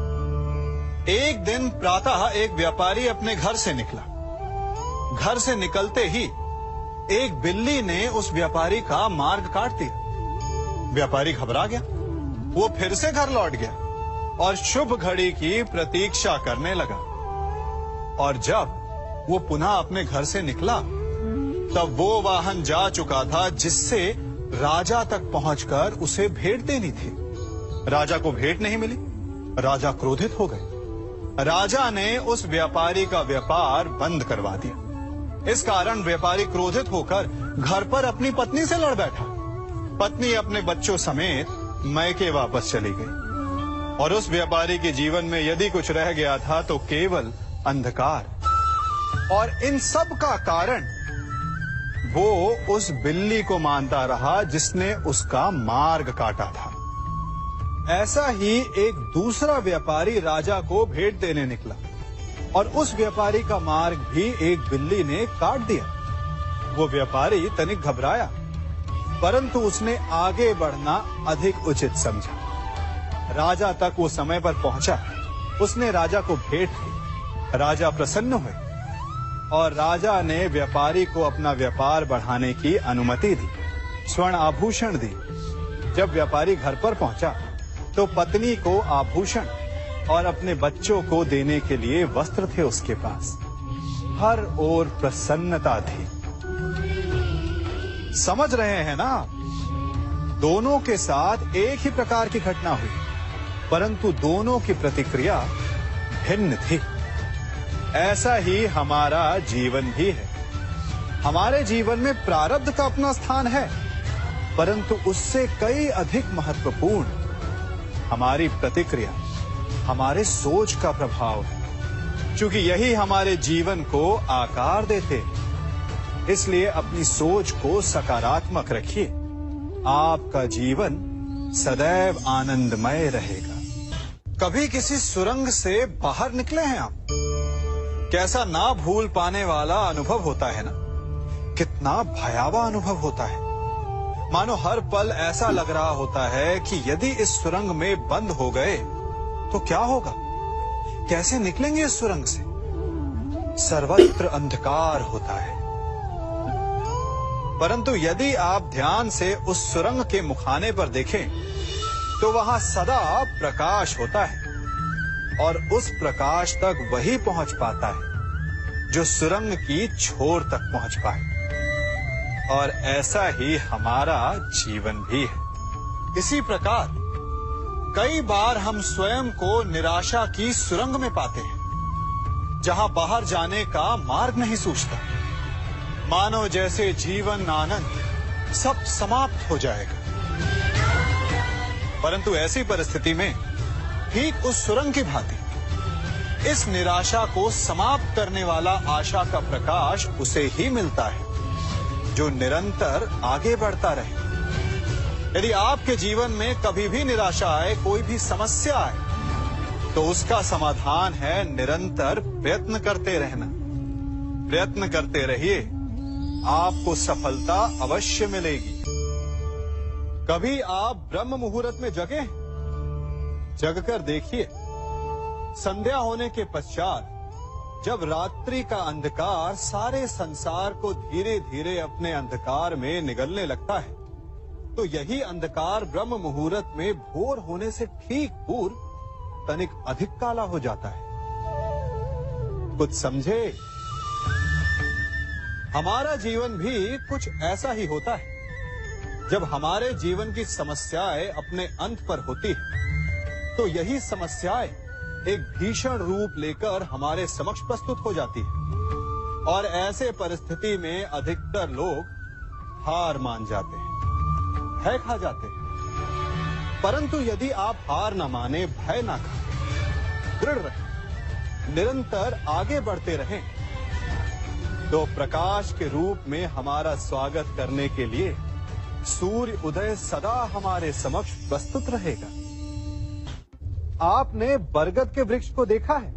एक दिन प्रातः एक व्यापारी अपने घर से निकला। घर से निकलते ही एक बिल्ली ने उस व्यापारी का मार्ग काट दिया। व्यापारी घबरा गया। वो फिर से घर लौट गया और शुभ घड़ी की प्रतीक्षा करने लगा। और जब वो पुनः अपने घर से निकला तब वो वाहन जा चुका था जिससे राजा तक पहुंचकर उसे भेंट देनी थी। राजा को भेंट नहीं मिली। राजा क्रोधित हो गए। राजा ने उस व्यापारी का व्यापार बंद करवा दिया। इस कारण व्यापारी क्रोधित होकर घर पर अपनी पत्नी से लड़ बैठा। पत्नी अपने बच्चों समेत मैके वापस चली गई और उस व्यापारी के जीवन में यदि कुछ रह गया था तो केवल अंधकार। और इन सब का कारण वो उस बिल्ली को मानता रहा जिसने उसका मार्ग काटा था। ऐसा ही एक दूसरा व्यापारी राजा को भेंट देने निकला और उस व्यापारी का मार्ग भी एक बिल्ली ने काट दिया। वो व्यापारी तनिक घबराया, परंतु उसने आगे बढ़ना अधिक उचित समझा। राजा तक वो समय पर पहुंचा। उसने राजा को भेंट दी। राजा प्रसन्न हुए और राजा ने व्यापारी को अपना व्यापार बढ़ाने की अनुमति दी, स्वर्ण आभूषण दी। जब व्यापारी घर पर पहुंचा तो पत्नी को आभूषण और अपने बच्चों को देने के लिए वस्त्र थे उसके पास। हर ओर प्रसन्नता थी। समझ रहे हैं ना? दोनों के साथ एक ही प्रकार की घटना हुई, परंतु दोनों की प्रतिक्रिया भिन्न थी। ऐसा ही हमारा जीवन भी है। हमारे जीवन में प्रारब्ध का अपना स्थान है, परंतु उससे कई अधिक महत्वपूर्ण हमारी प्रतिक्रिया, हमारे सोच का प्रभाव है, क्योंकि यही हमारे जीवन को आकार देते हैं। इसलिए अपनी सोच को सकारात्मक रखिए। आपका जीवन सदैव आनंदमय रहेगा। कभी किसी सुरंग से बाहर निकले हैं आप? कैसा ना भूल पाने वाला अनुभव होता है ना? कितना भयावह अनुभव होता है। मानो हर पल ऐसा लग रहा होता है कि यदि इस सुरंग में बंद हो गए तो क्या होगा? कैसे निकलेंगे इस सुरंग से? सर्वत्र अंधकार होता है। परंतु यदि आप ध्यान से उस सुरंग के मुखाने पर देखें तो वहां सदा प्रकाश होता है और उस प्रकाश तक वही पहुंच पाता है जो सुरंग की छोर तक पहुंच पाए। और ऐसा ही हमारा जीवन भी है। इसी प्रकार कई बार हम स्वयं को निराशा की सुरंग में पाते हैं, जहां बाहर जाने का मार्ग नहीं सूझता। मानो जैसे जीवन आनंद सब समाप्त हो जाएगा। परंतु ऐसी परिस्थिति में ठीक उस सुरंग की भांति इस निराशा को समाप्त करने वाला आशा का प्रकाश उसे ही मिलता है जो निरंतर आगे बढ़ता रहे। यदि आपके जीवन में कभी भी निराशा आए, कोई भी समस्या आए, तो उसका समाधान है निरंतर प्रयत्न करते रहना। प्रयत्न करते रहिए आपको सफलता अवश्य मिलेगी। कभी आप ब्रह्म मुहूर्त में जगे? जगकर देखिए, संध्या होने के पश्चात जब रात्रि का अंधकार सारे संसार को धीरे धीरे अपने अंधकार में निगलने लगता है, तो यही अंधकार ब्रह्म मुहूर्त में भोर होने से ठीक पूर्व तनिक अधिक काला हो जाता है। कुछ समझे? हमारा जीवन भी कुछ ऐसा ही होता है। जब हमारे जीवन की समस्याएं अपने अंत पर होती है, तो यही समस्याएं एक भीषण रूप लेकर हमारे समक्ष प्रस्तुत हो जाती है और ऐसे परिस्थिति में अधिकतर लोग हार मान जाते हैं, भय खा जाते हैं। परंतु यदि आप हार न माने, भय न खाएं, दृढ़ रहें, निरंतर आगे बढ़ते रहें, तो प्रकाश के रूप में हमारा स्वागत करने के लिए सूर्य उदय सदा हमारे समक्ष प्रस्तुत रहेगा। आपने बरगद के वृक्ष को देखा है?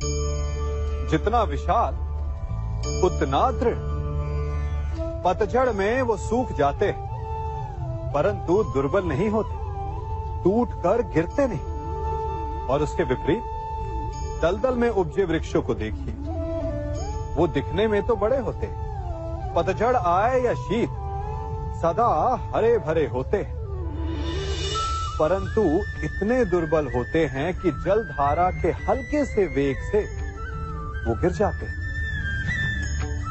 जितना विशाल उतना दृढ़। पतझड़ में वो सूख जाते हैं, परंतु दुर्बल नहीं होते, टूटकर गिरते नहीं। और उसके विपरीत दलदल में उपजे वृक्षों को देखिए, वो दिखने में तो बड़े होते हैं, पतझड़ आए या शीत सदा हरे भरे होते हैं, परंतु इतने दुर्बल होते हैं कि जलधारा के हल्के से वेग से वो गिर जाते हैं।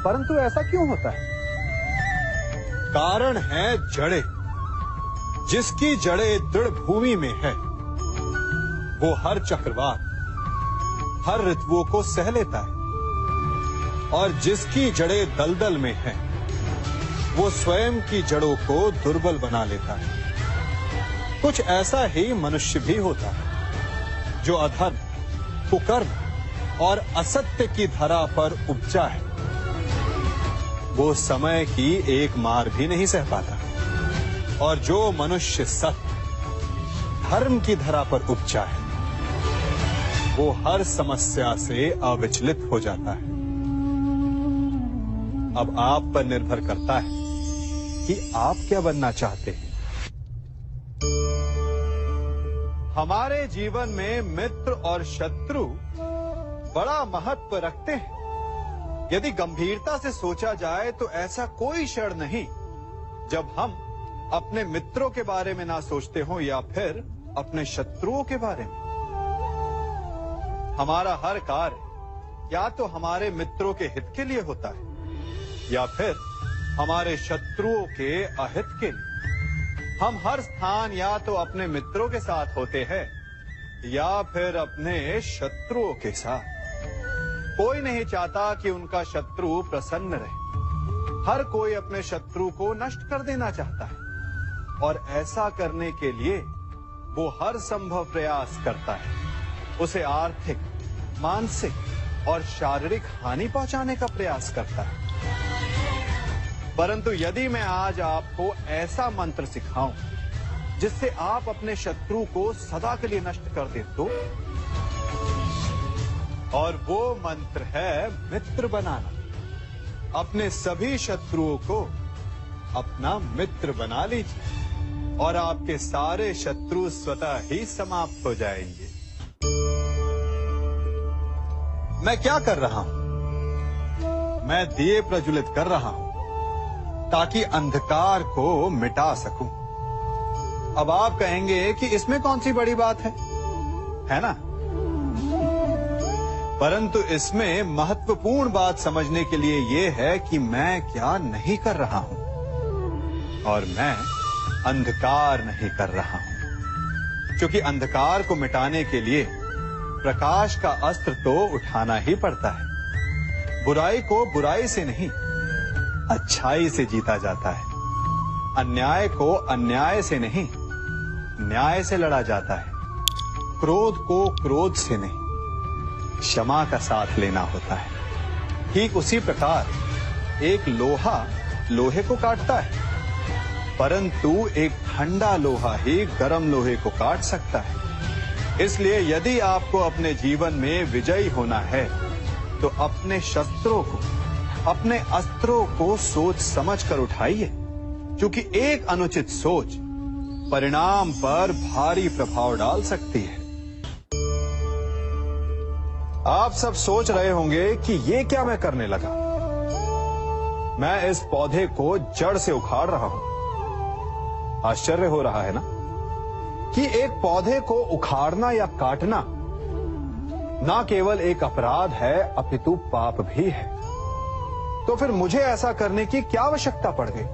परंतु ऐसा क्यों होता है? कारण है जड़ें। जिसकी जड़ें दृढ़ भूमि में है, वो हर चक्रवात, हर ऋतुओं को सह लेता है, और जिसकी जड़ें दलदल में है, वो स्वयं की जड़ों को दुर्बल बना लेता है। कुछ ऐसा ही मनुष्य भी होता है, जो अधर्म, कुकर्म और असत्य की धरा पर उपजा है। वो समय की एक मार भी नहीं सह पाता, और जो मनुष्य सत्य, धर्म की धरा पर उपजा है, वो हर समस्या से अविचलित हो जाता है। अब आप पर निर्भर करता है कि आप क्या बनना चाहते हैं। हमारे जीवन में मित्र और शत्रु बड़ा महत्व रखते हैं। यदि गंभीरता से सोचा जाए तो ऐसा कोई क्षण नहीं जब हम अपने मित्रों के बारे में ना सोचते हो या फिर अपने शत्रुओं के बारे में। हमारा हर कार्य या तो हमारे मित्रों के हित के लिए होता है या फिर हमारे शत्रुओं के अहित के लिए। हम हर स्थान या तो अपने मित्रों के साथ होते हैं या फिर अपने शत्रुओं के साथ। कोई नहीं चाहता कि उनका शत्रु प्रसन्न रहे। हर कोई अपने शत्रु को नष्ट कर देना चाहता है, और ऐसा करने के लिए वो हर संभव प्रयास करता है। उसे आर्थिक, मानसिक और शारीरिक हानि पहुंचाने का प्रयास करता है। परंतु यदि मैं आज आपको ऐसा मंत्र सिखाऊं जिससे आप अपने शत्रु को सदा के लिए नष्ट कर दे तो, और वो मंत्र है मित्र बनाना। अपने सभी शत्रुओं को अपना मित्र बना लीजिए और आपके सारे शत्रु स्वतः ही समाप्त हो जाएंगे। मैं क्या कर रहा हूं? मैं दिए प्रज्वलित कर रहा हूं ताकि अंधकार को मिटा सकूं। अब आप कहेंगे कि इसमें कौन सी बड़ी बात है ना? परंतु इसमें महत्वपूर्ण बात समझने के लिए यह है कि मैं क्या नहीं कर रहा हूं, और मैं अंधकार नहीं कर रहा हूं। क्योंकि अंधकार को मिटाने के लिए प्रकाश का अस्त्र तो उठाना ही पड़ता है। बुराई को बुराई से नहीं, अच्छाई से जीता जाता है। अन्याय को अन्याय से नहीं, न्याय से लड़ा जाता है। क्रोध को क्रोध से नहीं, क्षमा का साथ लेना होता है। ठीक उसी प्रकार एक लोहा लोहे को काटता है, परंतु एक ठंडा लोहा ही गर्म लोहे को काट सकता है। इसलिए यदि आपको अपने जीवन में विजयी होना है तो अपने शस्त्रों को अपने अस्त्रों को सोच समझ कर उठाइए, क्योंकि एक अनुचित सोच परिणाम पर भारी प्रभाव डाल सकती है। आप सब सोच रहे होंगे कि ये क्या मैं करने लगा। मैं इस पौधे को जड़ से उखाड़ रहा हूं। आश्चर्य हो रहा है ना कि एक पौधे को उखाड़ना या काटना ना केवल एक अपराध है अपितु पाप भी है। तो फिर मुझे ऐसा करने की क्या आवश्यकता पड़ गई?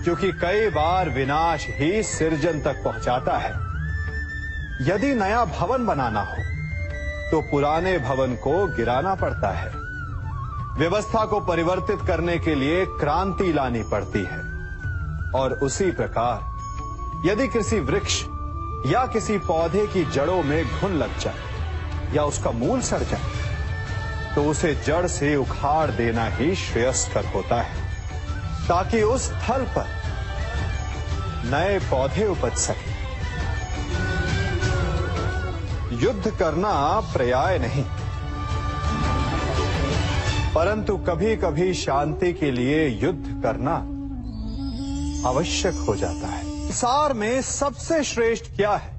क्योंकि कई बार विनाश ही सृजन तक पहुंचाता है। यदि नया भवन बनाना हो तो पुराने भवन को गिराना पड़ता है। व्यवस्था को परिवर्तित करने के लिए क्रांति लानी पड़ती है। और उसी प्रकार यदि किसी वृक्ष या किसी पौधे की जड़ों में घुन लग जाए या उसका मूल सड़ जाए तो उसे जड़ से उखाड़ देना ही श्रेयस्कर होता है, ताकि उस स्थल पर नए पौधे उपज सके। युद्ध करना पर्याय नहीं, परंतु कभी कभी शांति के लिए युद्ध करना आवश्यक हो जाता है। संसार में सबसे श्रेष्ठ क्या है?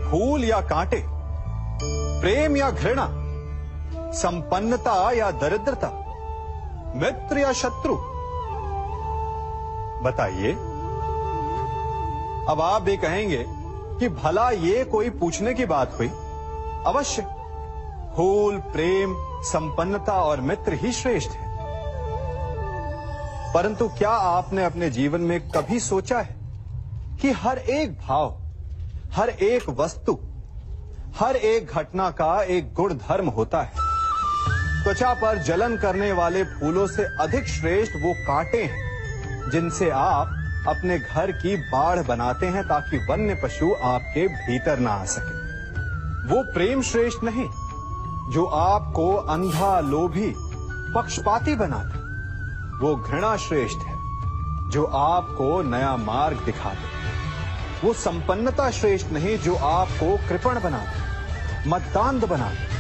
फूल या कांटे, प्रेम या घृणा, संपन्नता या दरिद्रता, मित्र या शत्रु? बताइए। अब आप भी कहेंगे कि भला ये कोई पूछने की बात हुई? अवश्य, फूल, प्रेम, संपन्नता और मित्र ही श्रेष्ठ है। परंतु क्या आपने अपने जीवन में कभी सोचा है कि हर एक भाव, हर एक वस्तु, हर एक घटना का एक गुण धर्म होता है? त्वचा पर जलन करने वाले फूलों से अधिक श्रेष्ठ वो कांटे हैं जिनसे आप अपने घर की बाढ़ बनाते हैं ताकि वन्य पशु आपके भीतर ना आ सके। वो प्रेम श्रेष्ठ नहीं जो आपको अंधा, लोभी, पक्षपाती बनाते। वो घृणा श्रेष्ठ है जो आपको नया मार्ग दिखाते। वो संपन्नता श्रेष्ठ नहीं जो आपको कृपण बनाते, मद्दांध बनाते।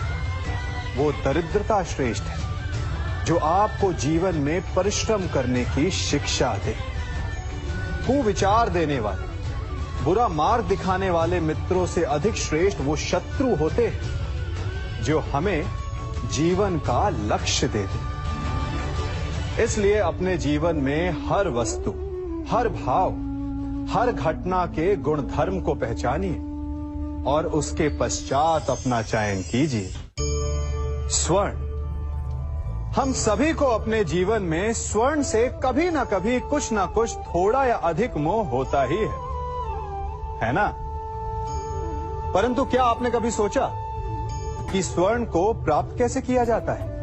वो दरिद्रता श्रेष्ठ है जो आपको जीवन में परिश्रम करने की शिक्षा दे। कुविचार देने वाले, बुरा मार्ग दिखाने वाले मित्रों से अधिक श्रेष्ठ वो शत्रु होते हैं जो हमें जीवन का लक्ष्य देते। इसलिए अपने जीवन में हर वस्तु, हर भाव, हर घटना के गुण धर्म को पहचानिए और उसके पश्चात अपना चयन कीजिए। स्वर्ण, हम सभी को अपने जीवन में स्वर्ण से कभी ना कभी कुछ ना कुछ थोड़ा या अधिक मोह होता ही है ना? परंतु क्या आपने कभी सोचा कि स्वर्ण को प्राप्त कैसे किया जाता है?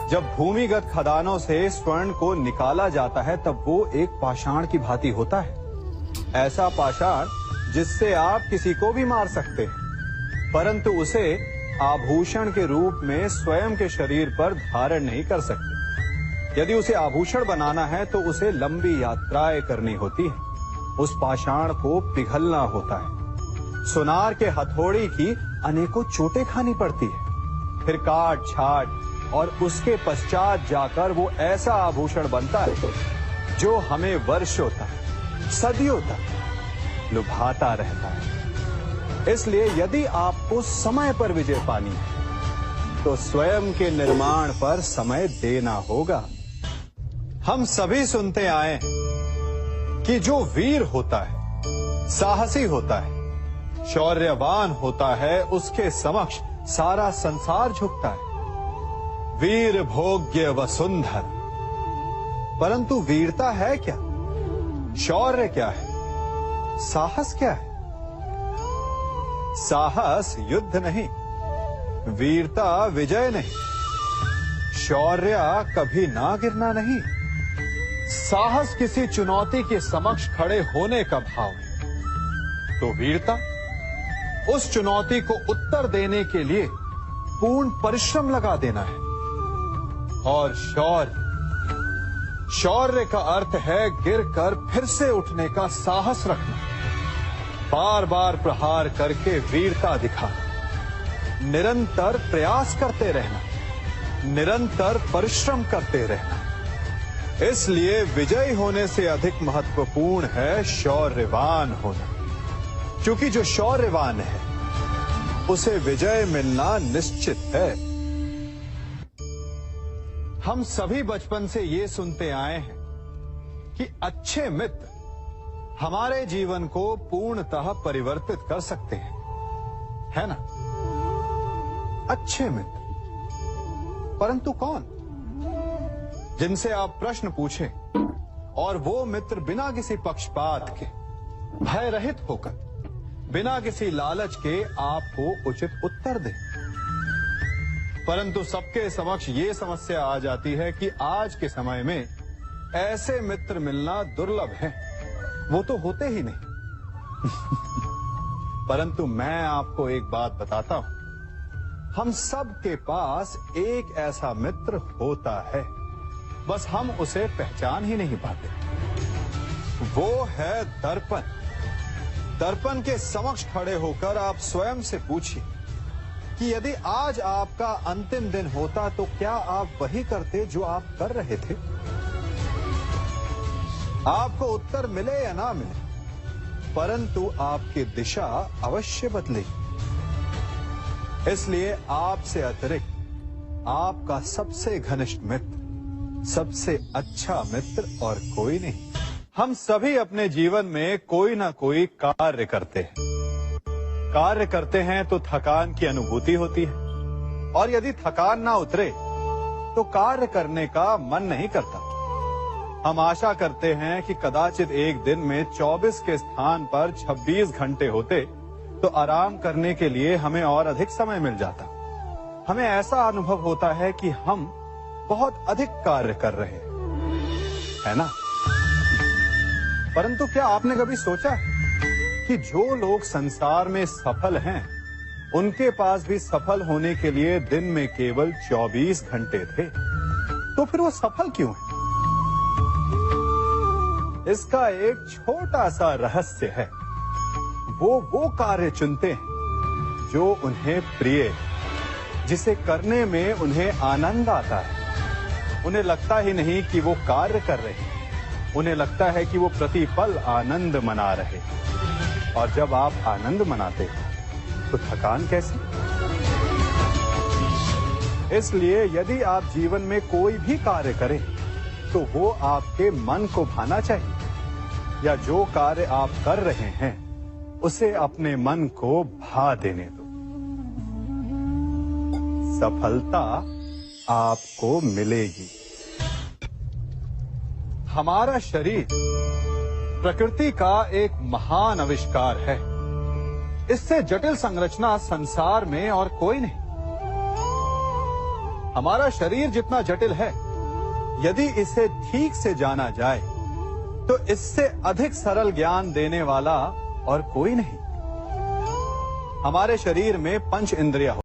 जब भूमिगत खदानों से स्वर्ण को निकाला जाता है तब वो एक पाषाण की भांति होता है। ऐसा पाषाण जिससे आप किसी को भी मार सकते हैं, परंतु उसे आभूषण के रूप में स्वयं के शरीर पर धारण नहीं कर सकते। यदि उसे आभूषण बनाना है तो उसे लंबी यात्राएं करनी होती है। उस पाषाण को पिघलना होता है। सोनार के हथौड़ी की अनेकों चोटें खानी पड़ती है, फिर काट छाट और उसके पश्चात जाकर वो ऐसा आभूषण बनता है जो हमें वर्षों तक, सदियों तक लुभाता रहता है। इसलिए यदि आपको समय पर विजय पानी है तो स्वयं के निर्माण पर समय देना होगा। हम सभी सुनते आए हैं कि जो वीर होता है, साहसी होता है, शौर्यवान होता है, उसके समक्ष सारा संसार झुकता है। वीर भोग्य वसुंधर। परंतु वीरता है क्या? शौर्य क्या है? साहस क्या है? साहस युद्ध नहीं, वीरता विजय नहीं, शौर्य कभी ना गिरना नहीं। साहस किसी चुनौती के समक्ष खड़े होने का भाव है, तो वीरता उस चुनौती को उत्तर देने के लिए पूर्ण परिश्रम लगा देना है। और शौर्य का अर्थ है गिरकर फिर से उठने का साहस रखना, बार बार प्रहार करके वीरता दिखाना। निरंतर प्रयास करते रहना, निरंतर परिश्रम करते रहना। इसलिए विजयी होने से अधिक महत्वपूर्ण है शौर्यवान होना, क्योंकि जो शौर्यवान है उसे विजय मिलना निश्चित है। हम सभी बचपन से ये सुनते आए हैं कि अच्छे मित्र हमारे जीवन को पूर्णतः परिवर्तित कर सकते हैं, है ना? अच्छे मित्र, परंतु कौन? जिनसे आप प्रश्न पूछें और वो मित्र बिना किसी पक्षपात के, भय रहित होकर, बिना किसी लालच के आपको उचित उत्तर दे। परंतु सबके समक्ष ये समस्या आ जाती है कि आज के समय में ऐसे मित्र मिलना दुर्लभ है, वो तो होते ही नहीं। परंतु मैं आपको एक बात बताता हूं, हम सब के पास एक ऐसा मित्र होता है, बस हम उसे पहचान ही नहीं पाते। वो है दर्पण। दर्पण के समक्ष खड़े होकर आप स्वयं से पूछिए कि यदि आज आपका अंतिम दिन होता तो क्या आप वही करते जो आप कर रहे थे? आपको उत्तर मिले या ना मिले, परंतु आपकी दिशा अवश्य बदलेगी। इसलिए आपसे अतिरिक्त आपका सबसे घनिष्ठ मित्र, सबसे अच्छा मित्र और कोई नहीं। हम सभी अपने जीवन में कोई ना कोई कार्य करते हैं। कार्य करते हैं तो थकान की अनुभूति होती है, और यदि थकान ना उतरे तो कार्य करने का मन नहीं करता। हम आशा करते हैं कि कदाचित एक दिन में 24 के स्थान पर 26 घंटे होते तो आराम करने के लिए हमें और अधिक समय मिल जाता। हमें ऐसा अनुभव होता है कि हम बहुत अधिक कार्य कर रहे हैं, है ना? परंतु क्या आपने कभी सोचा कि जो लोग संसार में सफल हैं, उनके पास भी सफल होने के लिए दिन में केवल 24 घंटे थे? तो फिर वो सफल क्यों है? इसका एक छोटा सा रहस्य है। वो कार्य चुनते हैं जो उन्हें प्रिय है, जिसे करने में उन्हें आनंद आता है। उन्हें लगता ही नहीं कि वो कार्य कर रहे हैं, उन्हें लगता है कि वो प्रतिपल आनंद मना रहे। और जब आप आनंद मनाते हैं तो थकान कैसी? इसलिए यदि आप जीवन में कोई भी कार्य करें तो वो आपके मन को भाना चाहिए, या जो कार्य आप कर रहे हैं उसे अपने मन को भा देने दो। सफलता आपको मिलेगी। हमारा शरीर प्रकृति का एक महान आविष्कार है। इससे जटिल संरचना संसार में और कोई नहीं। हमारा शरीर जितना जटिल है, यदि इसे ठीक से जाना जाए तो इससे अधिक सरल ज्ञान देने वाला और कोई नहीं। हमारे शरीर में 5 इंद्रियां